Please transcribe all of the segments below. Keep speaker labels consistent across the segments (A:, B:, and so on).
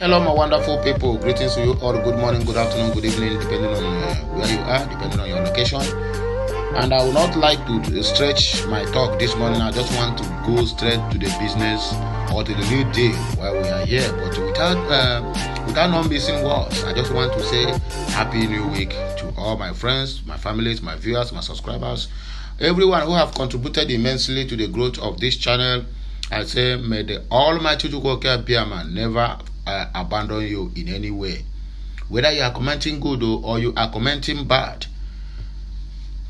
A: Hello, my wonderful people. Greetings to you all. Good morning, good afternoon, good evening, depending on where you are, depending on your location. And I would not like to stretch my talk this morning. I just want to go straight to the business or to the new day while we are here. But without not missing words, I just want to say Happy New Week to all my friends, my families, my viewers, my subscribers, everyone who have contributed immensely to the growth of this channel. I say, may the Almighty BIAFRANS never abandon you in any way. Whether you are commenting good or you are commenting bad,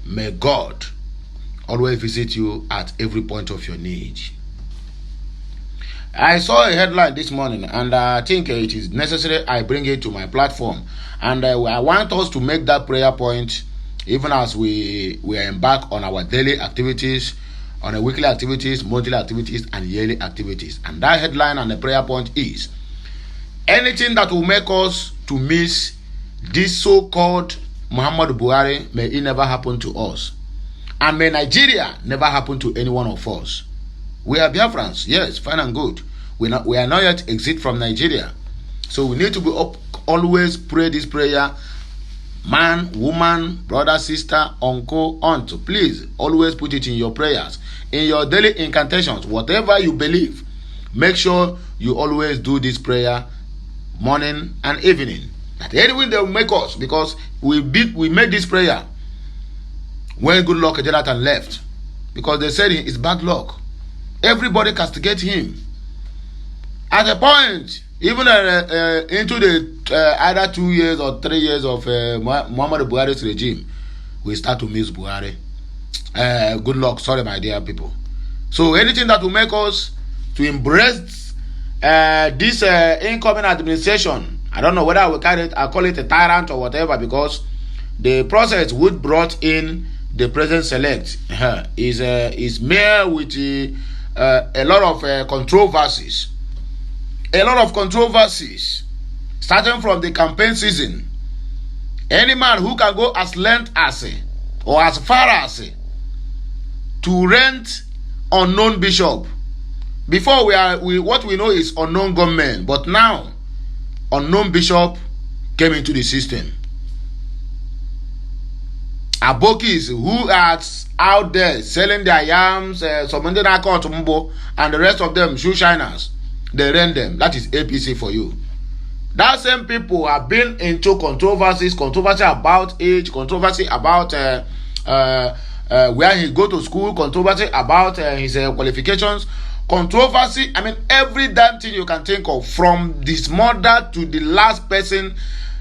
A: may God always visit you at every point of your need. I saw a headline this morning, and I think it is necessary I bring it to my platform. And I want us to make that prayer point even as we embark on our daily activities, on a weekly activities, monthly activities, and yearly activities. And that headline and the prayer point is: anything that will make us to miss this so-called Muhammad Buhari, may it never happen to us. And may Nigeria never happen to any one of us. We are BIAFRANS, yes, fine and good. We are not yet exit from Nigeria. So we need to be always pray this prayer. Man, woman, brother, sister, uncle, aunt, please always put it in your prayers, in your daily incantations, whatever you believe. Make sure you always do this prayer morning and evening. That anyway they will make us, because we made this prayer when good luck Jonathan left, because they said it's bad luck. Everybody castigate him. At a point, even into the either 2 years or 3 years of Muhammad Buhari's regime, we start to miss Buhari. Good luck, sorry my dear people. So anything that will make us to embrace this incoming administration, I don't know whether I will call it a tyrant or whatever, because the process would brought in the president select is mere with a lot of controversies. A lot of controversies, starting from the campaign season. Any man who can go as length as or as far as to rent unknown bishop. Before what we know is unknown government, but now unknown bishop came into the system. Abokis who are out there selling their yams, and the rest of them shoe shiners, they rent them. That is APC for you. That same people have been into controversy about age, controversy about where he go to school, controversy about his qualifications, controversy. I mean, every damn thing you can think of, from this mother to the last person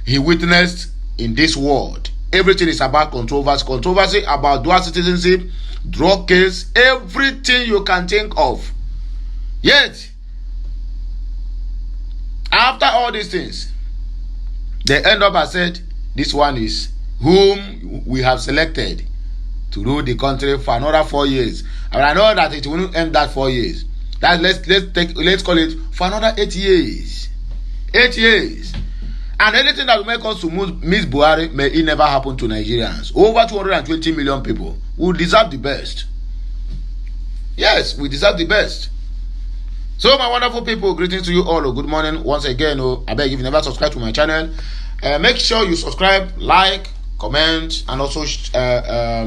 A: he witnessed in this world. Everything is about controversy. Controversy about dual citizenship, drug case, everything you can think of. Yet, after all these things, they end up and said, this one is whom we have selected to rule the country for another 4 years. And I know that it won't end that 4 years. That let's call it for another 8 years. 8 years. And anything that will make us to miss Buhari, may it never happen to Nigerians. Over 220 million people who deserve the best. Yes, we deserve the best. So my wonderful people, greetings to you all. Good morning once again. I beg, if you never subscribe to my channel, make sure you subscribe, like, comment, and also share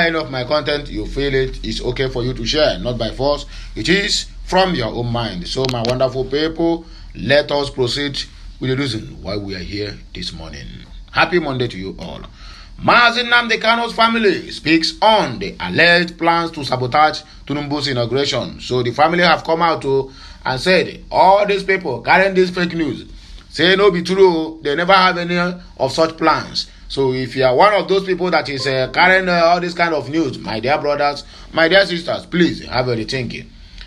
A: any of my content. You feel it is okay for you to share, not by force. It is from your own mind. So my wonderful people, let us proceed with the reason why we are here this morning. Happy Monday to you all. Mazi Nnamdi Kanu's family speaks on the alleged plans to sabotage Tinubu's inauguration. So the family have come out and said, all these people carrying this fake news, say no be true, they never have any of such plans. So if you are one of those people that is carrying all this kind of news, my dear brothers, my dear sisters, please have a rethinking.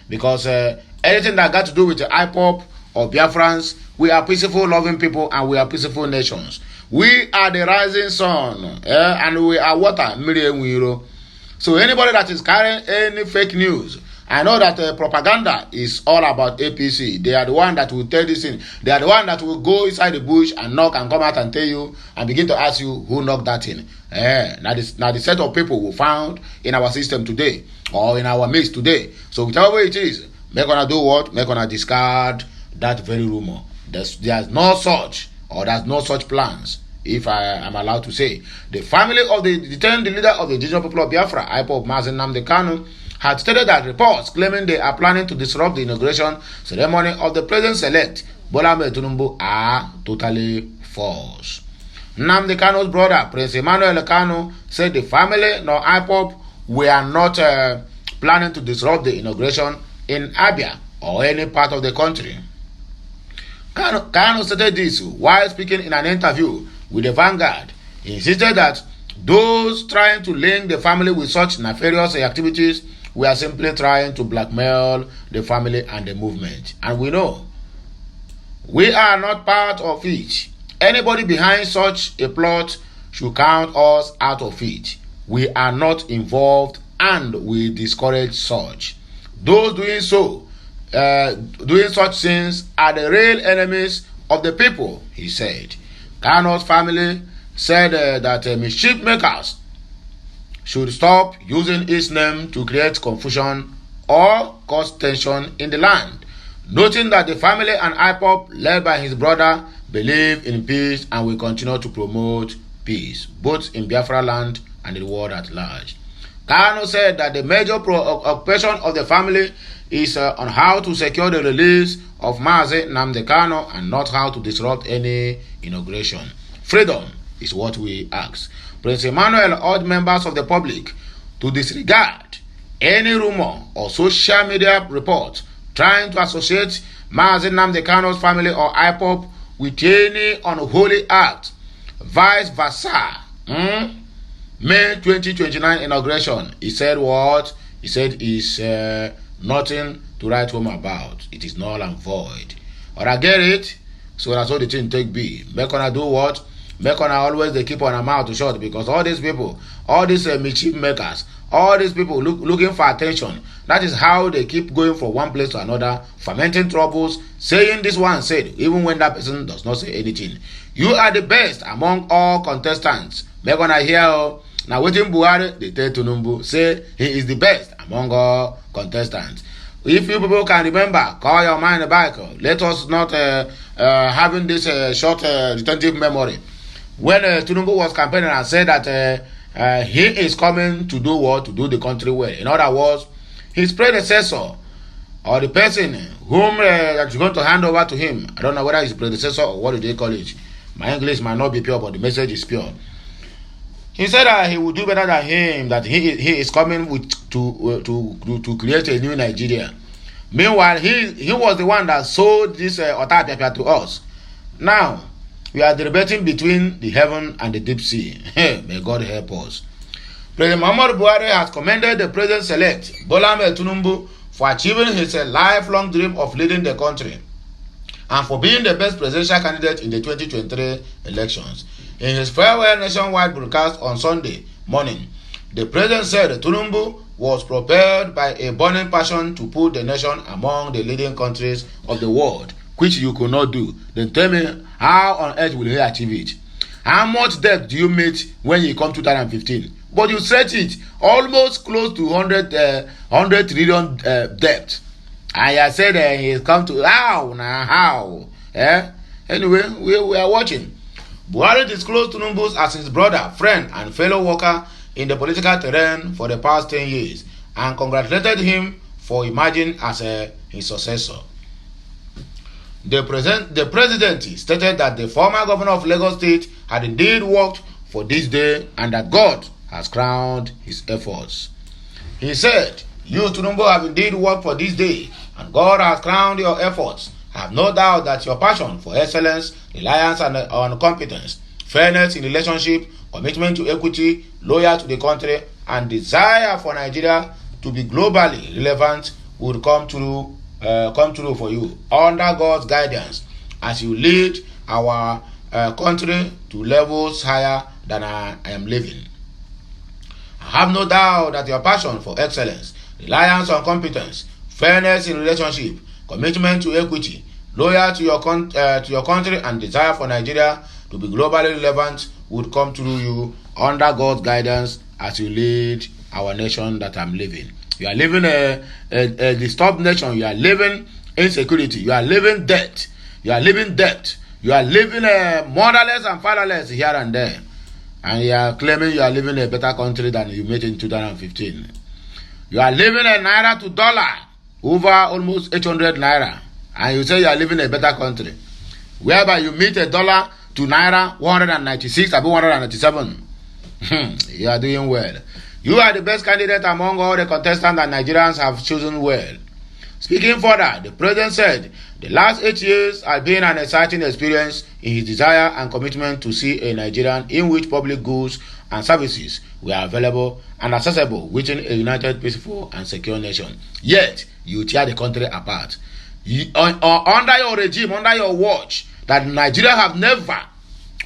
A: Because anything that got to do with the IPOP or BIAFRANS, we are peaceful, loving people, and we are peaceful nations. We are the rising sun, and we are water. So anybody that is carrying any fake news, I know that propaganda is all about APC. They are the one that will tell this thing. They are the one that will go inside the bush and knock and come out and tell you and begin to ask you who knocked that in. Now the set of people we found in our system today or in our midst today. So whichever way it is, make gonna do what? Make gonna discard that very rumor. There's no such, or there's no such plans, if I am allowed to say. The family of the detained leader of the indigenous people of Biafra, IPOB Mazi Nnamdi Kanu, had stated that reports claiming they are planning to disrupt the inauguration ceremony of the president-elect Bola Ahmed Tinubu are totally false. Nnamdi Kanu's brother, Prince Emmanuel Kanu, said the family nor IPOB were not planning to disrupt the inauguration in Abia or any part of the country. Kanu stated this while speaking in an interview with the Vanguard. He insisted that those trying to link the family with such nefarious activities were simply trying to blackmail the family and the movement. And we know we are not part of it. Anybody behind such a plot should count us out of it. We are not involved and we discourage such. Those doing such things are the real enemies of the people, he said. Kanu's family said that mischief makers should stop using his name to create confusion or cause tension in the land, noting that the family and IPOB, led by his brother, believe in peace and will continue to promote peace, both in Biafra land and in the world at large. Kanu said that the major preoccupation of the family is on how to secure the release of Mazi Nnamdi Kanu and not how to disrupt any inauguration. Freedom is what we ask. Prince Emmanuel urged members of the public to disregard any rumor or social media report trying to associate Mazi Nnamdi Kanu's family or IPOB with any unholy act. Vice versa. May 2029 inauguration, he said what? He said is nothing to write home about. It is null and void. Or I get it. So that's all the thing take be. Make on do what? Make on always they keep on a mouth shut, because all these people, all these mischief makers, all these people looking for attention. That is how they keep going from one place to another, fomenting troubles, saying this one said, even when that person does not say anything. You are the best among all contestants. Make on hear now waiting Buhari, they tell Tinubu, say he is the best among all contestants. If you people can remember, call your mind back. Let us not having this short retentive memory. When Tinubu was campaigning and said that he is coming to do what? To do the country well. In other words, his predecessor or the person whom that is going to hand over to him, I don't know whether his predecessor or what do they call it. My English might not be pure, but the message is pure. He said that he would do better than him, that he is coming with to create a new Nigeria. Meanwhile, he was the one that sold this Otapia to us. Now, we are debating between the heaven and the deep sea. May God help us. President Muhammadu Buhari has commended the president-elect Bola Ahmed Tinubu for achieving his lifelong dream of leading the country and for being the best presidential candidate in the 2023 elections. In his farewell nationwide broadcast on Sunday morning, the president said Tinubu was propelled by a burning passion to put the nation among the leading countries of the world, which you could not do. Then tell me, how on earth will he achieve it? How much debt do you meet when you come 2015? But you set it almost close to 100 trillion debt. And I said he's come to how? Anyway, we are watching. Buhari disclosed Tinubu as his brother, friend, and fellow worker in the political terrain for the past 10 years and congratulated him for emerging as his successor. The president stated that the former governor of Lagos State had indeed worked for this day and that God has crowned his efforts. He said, "You, Tinubu, have indeed worked for this day and God has crowned your efforts. I have no doubt that your passion for excellence, reliance on competence, fairness in relationship, commitment to equity, loyal to the country, and desire for Nigeria to be globally relevant would come true for you under God's guidance as you lead our country to levels higher than I am living. I have no doubt that your passion for excellence, reliance on competence, fairness in relationship, commitment to equity, loyal to your country, and desire for Nigeria to be globally relevant would come through you under God's guidance as you lead our nation that I'm living." You are living a disturbed nation. You are living insecurity. You are living debt. You are living debt. You are living motherless and fatherless here and there. And you are claiming you are living a better country than you made in 2015. You are living a naira to dollar over almost 800 naira. And you say you are living a better country. Whereby you meet a dollar to naira 196 or 197. You are doing well. You are the best candidate among all the contestants that Nigerians have chosen well. Speaking further, the president said the last 8 years have been an exciting experience in his desire and commitment to see a Nigerian in which public goods and services were available and accessible within a united, peaceful, and secure nation. Yet, you tear the country apart. Under your regime, under your watch, that Nigeria have never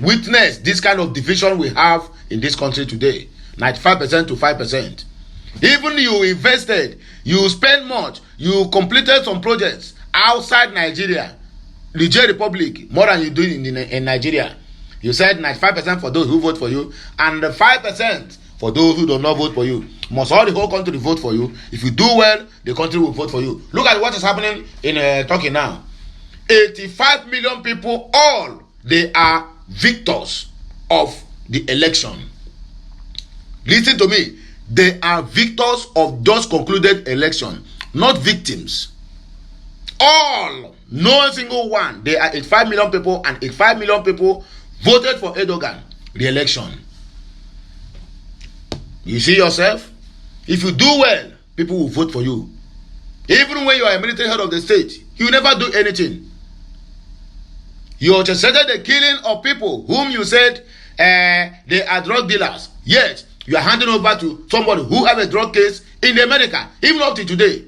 A: witnessed this kind of division we have in this country today. 95% to 5%. Even you invested, you spent much, you completed some projects outside Nigeria, Niger Republic, more than you do in Nigeria. You said 95% for those who vote for you, and 5% for those who do not vote for you. Must all the whole country vote for you? If you do well, the country will vote for you. Look at what is happening in Turkey now. 85 million people, all they are victors of the election. Listen to me. They are victors of just concluded election, not victims. All, no single one. They are 85 million people, and 85 million people voted for Erdogan re-election. You see yourself? If you do well, people will vote for you. Even when you are a military head of the state, you never do anything. You orchestrated the killing of people whom you said they are drug dealers. Yet, you are handing over to somebody who have a drug case in America, even up to today.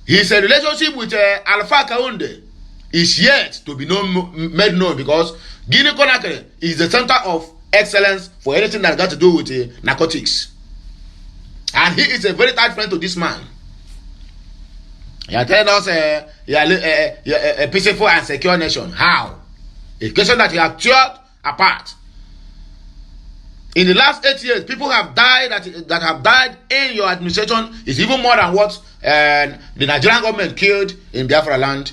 A: His relationship with Alpha Kaunde is yet to be made known, because Guinea-Conakry is the center of excellence for anything that got to do with narcotics. And he is a very tight friend to this man. You are telling us a peaceful and secure nation. How? A question that you have torn apart. In the last 8 years, people have died that have died in your administration is even more than what the Nigerian government killed in Biafra land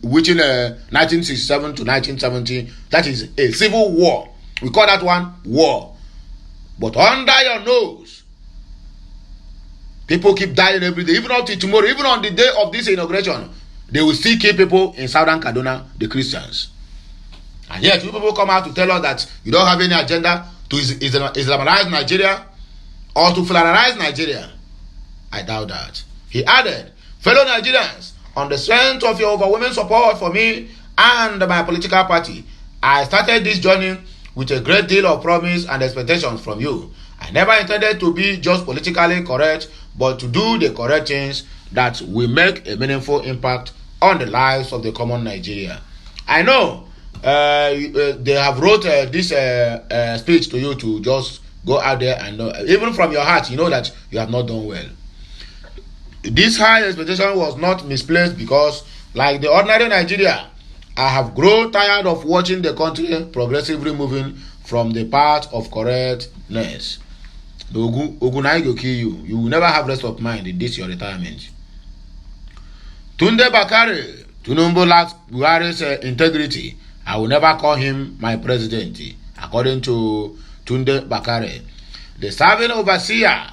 A: within 1967 to 1970. That is a civil war. We call that one war. But under your nose, people keep dying every day. Even up to tomorrow, even on the day of this inauguration, they will still kill people in southern Kaduna, the Christians. And yet, you people come out to tell us that you don't have any agenda to Islamize Nigeria or to federalize Nigeria. I doubt that. He added, fellow Nigerians, on the strength of your overwhelming support for me and my political party, I started this journey with a great deal of promise and expectations from you. I never intended to be just politically correct, but to do the correct things that will make a meaningful impact on the lives of the common Nigeria. I know they have wrote this speech to you to just go out there and even from your heart, you know that you have not done well. This high expectation was not misplaced, because like the ordinary Nigeria, I have grown tired of watching the country progressively moving from the path of correctness. The Ogunai will kill you. You will never have rest of mind in this your retirement. Tunde Bakare, Tinubu lacks Buhari's integrity. I will never call him my president, according to Tunde Bakare. The serving overseer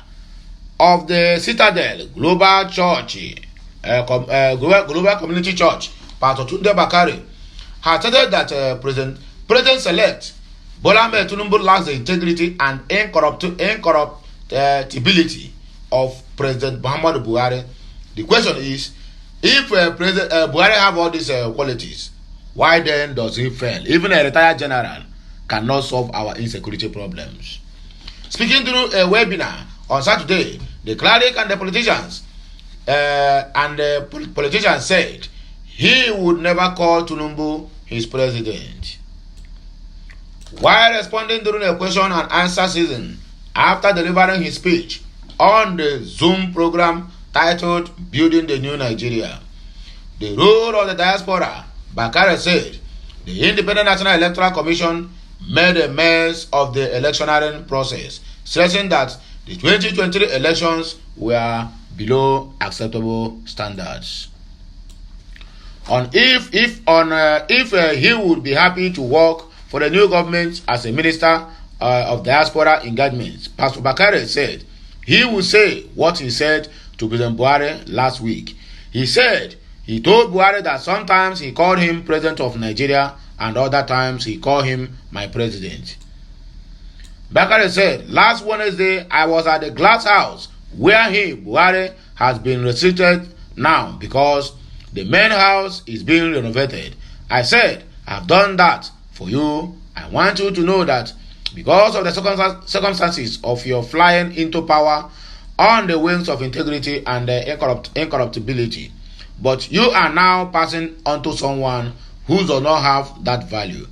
A: of the Citadel Global Church, Global Community Church, Pastor Tunde Bakare, has stated that President-elect Bola Ahmed Tinubu lacks the integrity and incorruptibility of President Muhammadu Buhari. The question is, if President Buhari have all these qualities, why then does he fail? Even a retired general cannot solve our insecurity problems. Speaking through a webinar on Saturday, the cleric and the politicians said he would never call Tinubu his president. While responding during a question and answer season after delivering his speech on the Zoom program titled Building the New Nigeria, the role of the diaspora, Bakare said the Independent National Electoral Commission made a mess of the electioneering process, stressing that the 2023 elections were below acceptable standards. If he would be happy to work for the new government as a minister of diaspora engagement, Pastor Bakare said he would say what he said to President Buhari last week. He said he told Buhari that sometimes he called him President of Nigeria and other times he called him my president. Bakare said, last Wednesday I was at the glass house where Buhari, has been restricted now because the main house is being renovated. I said, I've done that for you. I want you to know that because of the circumstances of your flying into power on the wings of integrity and incorruptibility, but you are now passing on to someone who does not have that value.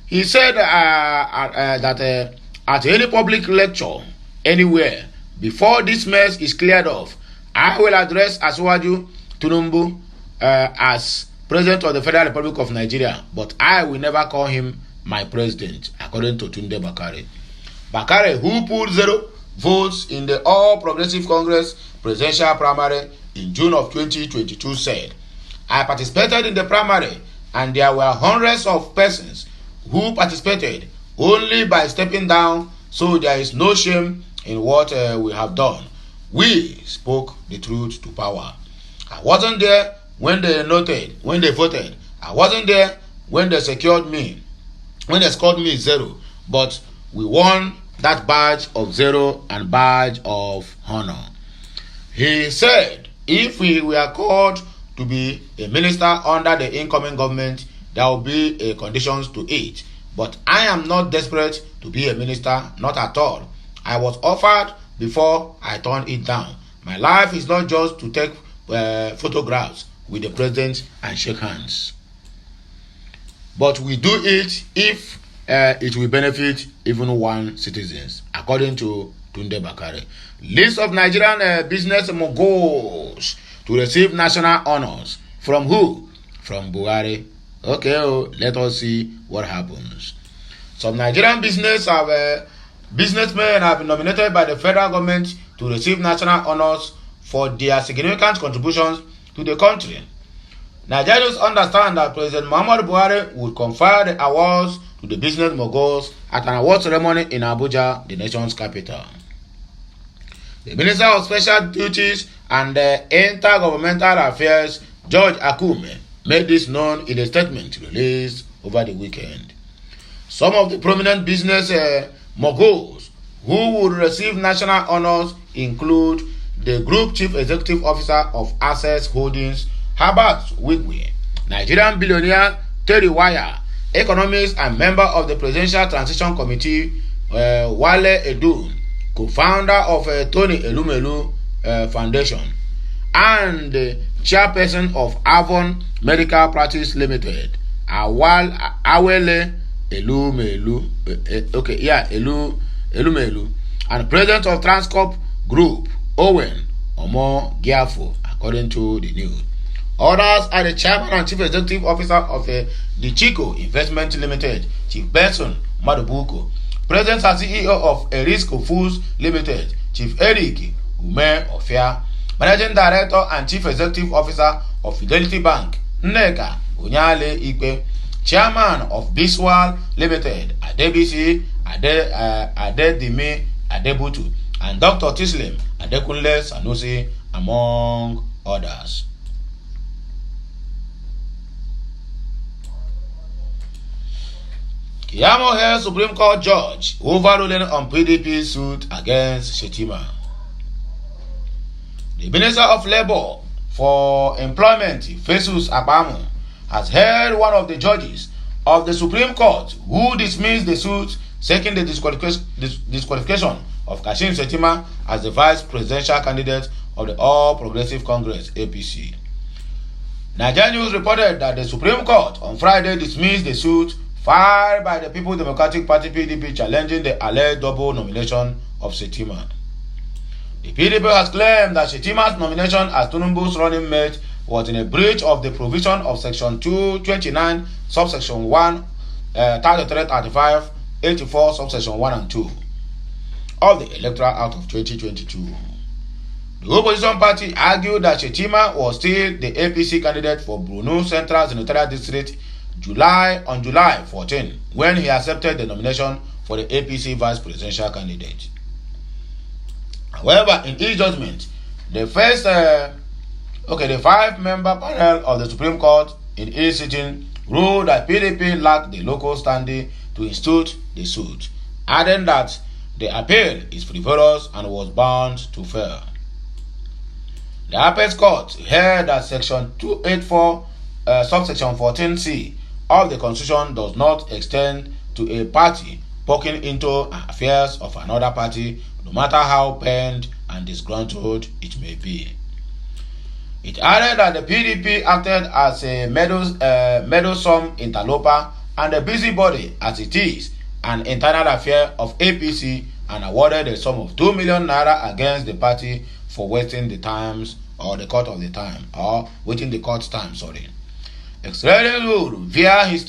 A: He said that at any public lecture anywhere, before this mess is cleared off, I will address Asiwaju Tinubu as President of the Federal Republic of Nigeria, but I will never call him my president, according to Tunde Bakare. Bakare, who pulled 0 votes in the All Progressive Congress presidential primary in June of 2022, said, I participated in the primary and there were hundreds of persons who participated only by stepping down, so there is no shame in what we have done. We spoke the truth to power. I wasn't there when they voted. I wasn't there when they scored me 0, but we won that badge of 0 and badge of honor. He said if we were called to be a minister under the incoming government, there will be a conditions to it. But I am not desperate to be a minister, not at all. I was offered before I turned it down. My life is not just to take photographs with the president and shake hands. But we do it if it will benefit even one citizens, according to Tunde Bakare. List of Nigerian business moguls to receive national honors. From who? From Buhari. Okay, let us see what happens. Some Nigerian businessmen have been nominated by the federal government to receive national honors for their significant contributions to the country. Nigerians understand that President Muhammadu Buhari would confer the awards to the business moguls at an award ceremony in Abuja, the nation's capital. The Minister of Special Duties and Intergovernmental Affairs, George Akume, made this known in a statement released over the weekend. Some of the prominent business moguls who would receive national honors include the Group Chief Executive Officer of Access Holdings, Herbert Wigwe, Nigerian billionaire Tori, economist and member of the Presidential Transition Committee, Wale Edun, co-founder of Tony Elumelu Foundation, and the chairperson of Avon Medical Practice Limited, Awele Elumelu, Elumelu, and president of Transcorp Group, Owen Omo Giafo, according to the news. Others are the chairman and chief executive officer of the Chico Investment Limited, Chief Benson Madubuko, president and CEO of Erisco Foods Limited, Chief Eric Ume Ofia, managing director and chief executive officer of Fidelity Bank, Nneka Onyale Ikpe, chairman of Biswal Limited, Adebisi Adedimi Adebutu, and Dr. Tislim Adekunle Sanusi, among others. Kiyamo Hill Supreme Court judge overruling on PDP suit against Shetima. The Minister of Labour for Employment, Festus Abamu, has heard one of the judges of the Supreme Court who dismissed the suit seeking the disqualification of Kashim Shetima as the vice presidential candidate of the All Progressive Congress (APC). Nigerian News reported that the Supreme Court on Friday dismissed the suit filed by the People's Democratic Party (PDP) challenging the alleged double nomination of Shetima. The PDP has claimed that Shetima's nomination as Tinubu's running mate was in a breach of the provision of Section 229, subsection 1, 33, 35, 84, subsection 1 and 2 of the Electoral Act of 2022. The opposition party argued that Shettima was still the APC candidate for Borno Central Senatorial District on July 14, when he accepted the nomination for the APC vice presidential candidate. However, in his judgment, the 5-member panel of the Supreme Court in each sitting ruled that PDP lacked the local standing to institute the suit, adding that the appeal is frivolous and was bound to fail. The Apex Court held that Section 284, subsection 14C of the Constitution does not extend to a party poking into affairs of another party, no matter how bent and disgruntled it may be. It added that the PDP acted as a meddlesome interloper and a busybody as it is an internal affair of APC, and awarded a sum of 2 million naira against the party for wasting the times or the court of the time, or waiting the court's time, Extradition rule via his